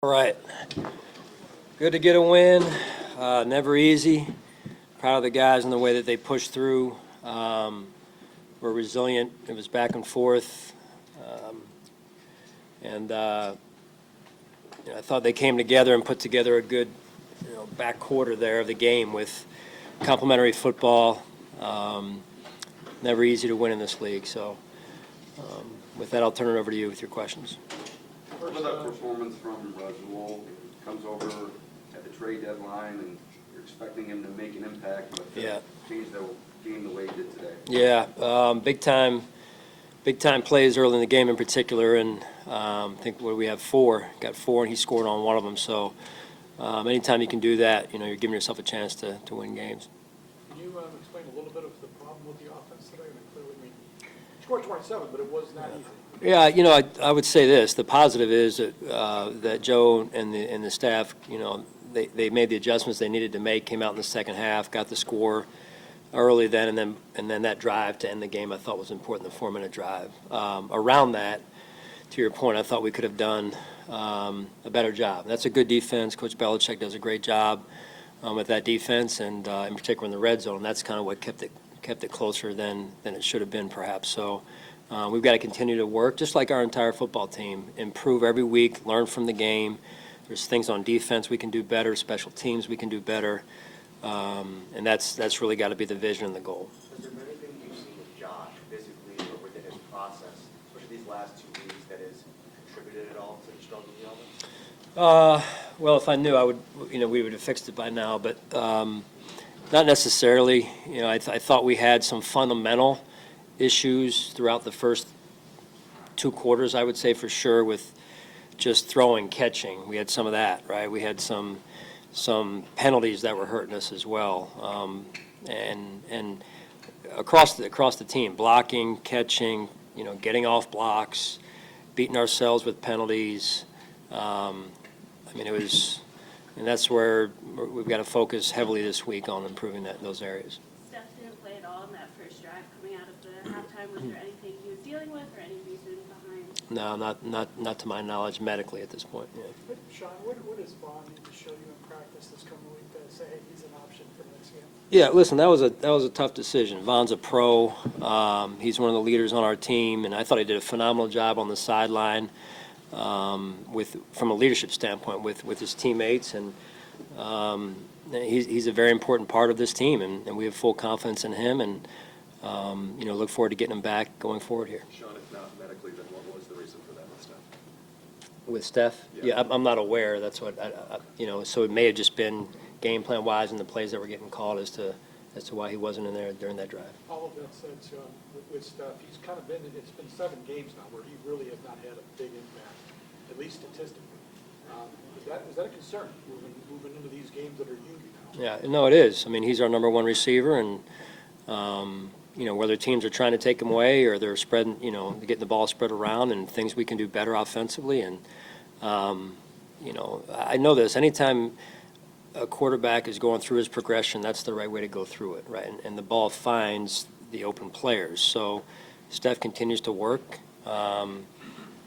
All right. Good to get a win. Never easy. Proud of the guys and the way that they pushed through. Were resilient. It was back and forth. I thought they came together and put together a good back quarter there of the game with complementary football. Never easy to win in this league. So with that, I'll turn it over to you with your questions. What about performance from Rajul? Comes over at the trade deadline, and you're expecting him to make an impact, but change the game the way he did today. Yeah, big time plays early in the game in particular, and I think we have got four, and he scored on one of them. So anytime you can do that, you're giving yourself a chance to win games. Can you explain a little bit of the problem with the offense today? Clearly, you scored 27, but it was not easy. Yeah, I would say this. The positive is that Joe and the staff, they made the adjustments they needed to make, came out in the second half, got the score early then, and then that drive to end the game I thought was important, the 4-minute drive. Around that, to your point, I thought we could have done a better job. That's a good defense. Coach Belichick does a great job with that defense, and in particular in the red zone. That's kind of what kept it closer than it should have been, perhaps. So. We've got to continue to work, just like our entire football team, improve every week, learn from the game. There's things on defense we can do better, special teams we can do better, and that's really got to be the vision and the goal. Is there anything you've seen with Josh physically or within his process, especially these last 2 weeks, that has contributed at all to the struggle of the offense? Well, if I knew, I would, we would have fixed it by now, but not necessarily. I thought we had some fundamental issues throughout the first 2 quarters, I would say for sure, with just throwing, catching. We had some of that, right? We had some penalties that were hurting us as well, and across the team, blocking, catching, getting off blocks, beating ourselves with penalties. It was, and that's where we've got to focus heavily this week on improving those areas. Steph didn't play at all in that first drive coming out of the halftime. Was there anything he was dealing with or any reason behind? No, not to my knowledge medically at this point. Yeah. But Sean, what does Vaughn need to show you in practice this coming week to say, hey, he's an option for the next game? Yeah, listen, that was a tough decision. Vaughn's a pro. He's one of the leaders on our team, and I thought he did a phenomenal job on the sideline from a leadership standpoint with his teammates, and he's a very important part of this team, and we have full confidence in him, and look forward to getting him back going forward here. Sean, if not medically, then what was the reason for that with Steph? With Steph? Yeah, I'm not aware. That's what so it may have just been game plan wise and the plays that were getting called as to why he wasn't in there during that drive. All of that said, Sean, with Steph, he's kind of it's been 7 games now where he really has not had a big impact, at least statistically. Is that a concern moving into these games that are huge now? Yeah, no, it is. He's our number 1 receiver, and whether teams are trying to take him away or they're spreading, getting the ball spread around, and things we can do better offensively. And I know this. Anytime a quarterback is going through his progression, that's the right way to go through it, right? And the ball finds the open players. So Steph continues to work.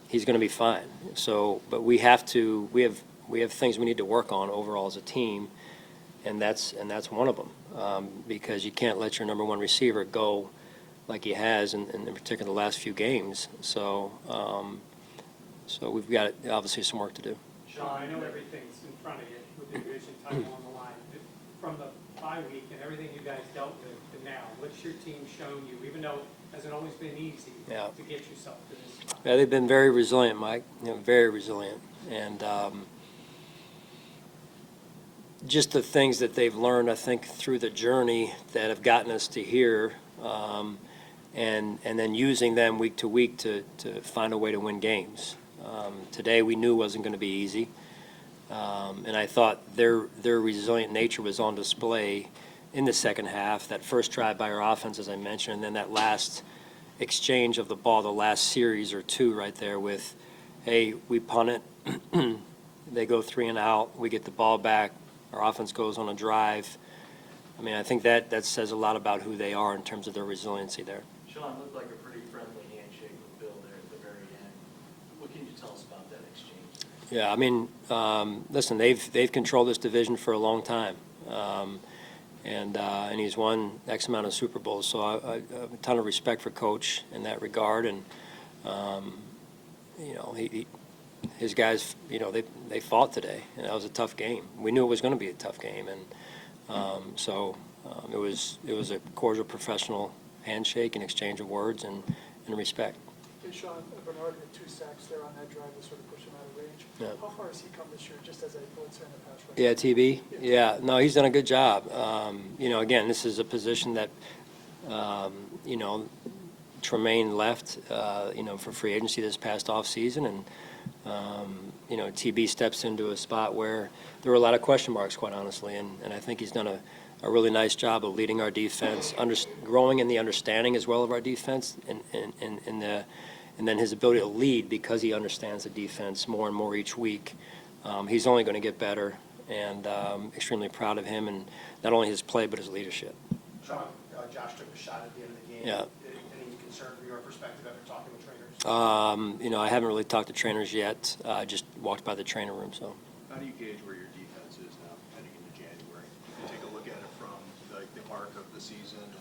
He's going to be fine. So, but we have things we need to work on overall as a team, and that's one of them, because you can't let your number 1 receiver go like he has in particular the last few games. So we've got obviously some work to do. Sean, I know everything's in front of you with the division title on the line. From the bye week and everything you guys dealt with to now, what's your team shown you, even though it hasn't always been easy, to get yourself to this spot? Yeah, they've been very resilient, Mike. Very resilient, and just the things that they've learned, I think, through the journey that have gotten us to here, and then using them week to week to find a way to win games. Today we knew wasn't going to be easy, and I thought their resilient nature was on display in the second half. That first drive by our offense, as I mentioned, and then that last exchange of the ball, the last series or 2 right there with, hey, we punt it, they go 3 and out, we get the ball back, our offense goes on a drive. I think that says a lot about who they are in terms of their resiliency there. Sean, looked like a pretty friendly handshake with Bill there at the very end. What can you tell us about that exchange? Yeah, I mean, listen, they've controlled this division for a long time, and he's won X amount of Super Bowls. So I have a ton of respect for Coach in that regard, and you know, his guys, you know, they fought today, and that was a tough game. We knew it was going to be a tough game, and it was a cordial, professional handshake and exchange of words and respect. Hey, Sean, Bernard had 2 sacks there on that drive to sort of push him out of range. Yeah. How far has he come this year, just as a blitzer and a pass rusher? Yeah, TB. Yeah, no, he's done a good job. You know, again, this is a position that, you know, Tremaine left, you know, for free agency this past offseason, and you know, TB steps into a spot where there were a lot of question marks, quite honestly, and I think he's done a really nice job of leading our defense, growing in the understanding as well of our defense, and then his ability to lead because he understands the defense more and more each week. He's only going to get better, and extremely proud of him, and not only his play but his leadership. Sean, Josh took a shot at the end of the game. Yeah. Any concern from your perspective after talking with trainers? You know, I haven't really talked to trainers yet. I just walked by the trainer room, so. How do you gauge where your defense is now heading into January? You take a look at it from the mark of the season and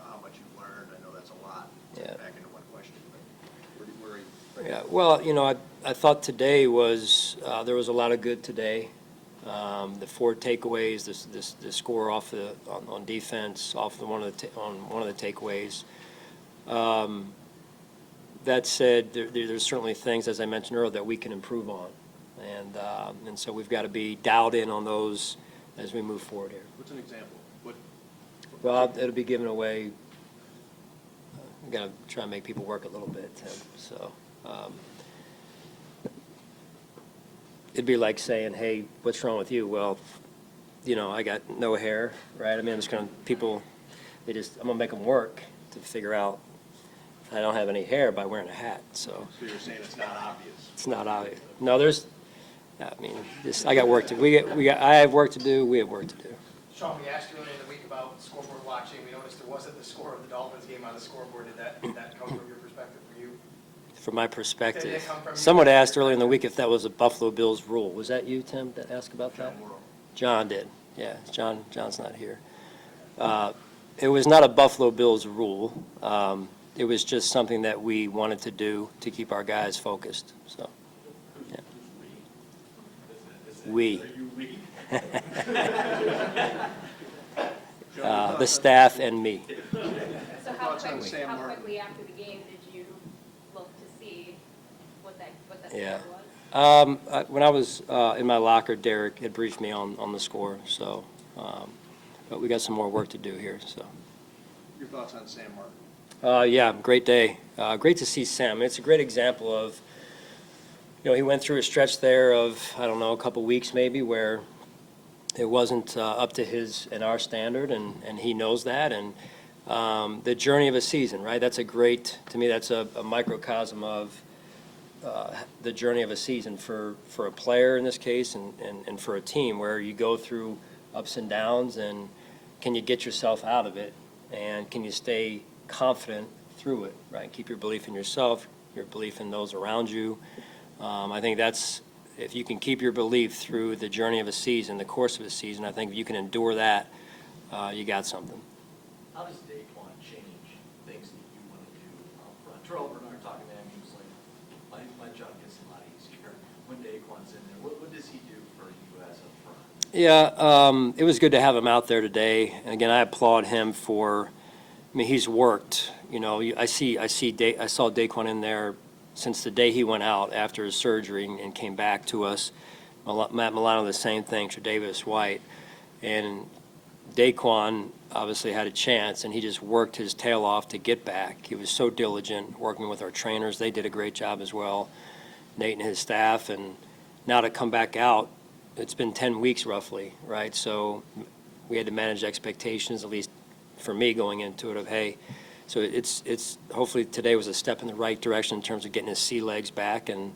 how much you've learned. I know that's a lot to pack into one question, but where are you? Yeah, well, you know, I thought today was, there was a lot of good today. The 4 takeaways, the score off on defense, off one of the takeaways. That said, there's certainly things, as I mentioned earlier, that we can improve on, and so we've got to be dialed in on those as we move forward here. What's an example? Well, it'll be given away. We've got to try and make people work a little bit, Tim. So it'd be like saying, "Hey, what's wrong with you?" Well, you know, I got no hair, right? I mean, I'm just going to I'm going to make them work to figure out I don't have any hair by wearing a hat. So you're saying it's not obvious? It's not obvious. No, I mean, I got work to. I have work to do. We have work to do. Sean, we asked you earlier in the week about scoreboard watching. We noticed there wasn't the score of the Dolphins game on the scoreboard. Did that come from your perspective for you? From my perspective, Did it come from someone you? asked earlier in the week if that was a Buffalo Bills rule. Was that you, Tim, that asked about that? John did. Yeah, John's not here. It was not a Buffalo Bills rule. It was just something that we wanted to do to keep our guys focused. So, yeah. We. The staff and me. So how quickly after the game did you look to see what that Yeah. score was? When I was in my locker, Derek had briefed me on the score. So, but we got some more work to do here. So. Your thoughts on Sam Martin? Yeah, great day. Great to see Sam. It's a great example of, you know, he went through a stretch there of, I don't know, a couple weeks maybe where it wasn't up to his and our standard, and he knows that. And the journey of a season, right? That's to me, that's a microcosm of the journey of a season for a player in this case and for a team where you go through ups and downs, and can you get yourself out of it, and can you stay confident through it, right? Keep your belief in yourself, your belief in those around you. I think that's, if you can keep your belief through the journey of a season, the course of a season, I think if you can endure that, you got something. How does Daquan change things that you want to do up front? Terrell Bernard talking to him, he was like, my job gets a lot easier when Daquan's in there. What does he do for you guys up front? Yeah, it was good to have him out there today. And again, I applaud him for, I mean, he's worked. You know, I saw Daquan in there since the day he went out after his surgery and came back to us. Matt Milano, the same thing, Tre'Davious White. And Daquan obviously had a chance, and he just worked his tail off to get back. He was so diligent working with our trainers. They did a great job as well, Nate and his staff. And now to come back out, it's been 10 weeks roughly, right? So we had to manage expectations, at least for me going into it, of, hey, so it's hopefully today was a step in the right direction in terms of getting his sea legs back and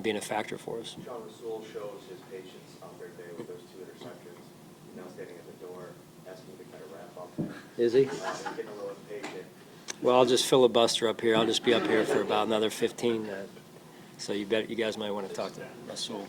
being a factor for us. John Rasul shows his patience on their day with those 2 interceptions. He's now standing at the door, asking to kind of wrap up there. Is he? Getting a little impatient. Well, I'll just filibuster up here. I'll just be up here for about another 15. So you guys might want to talk to Rasul.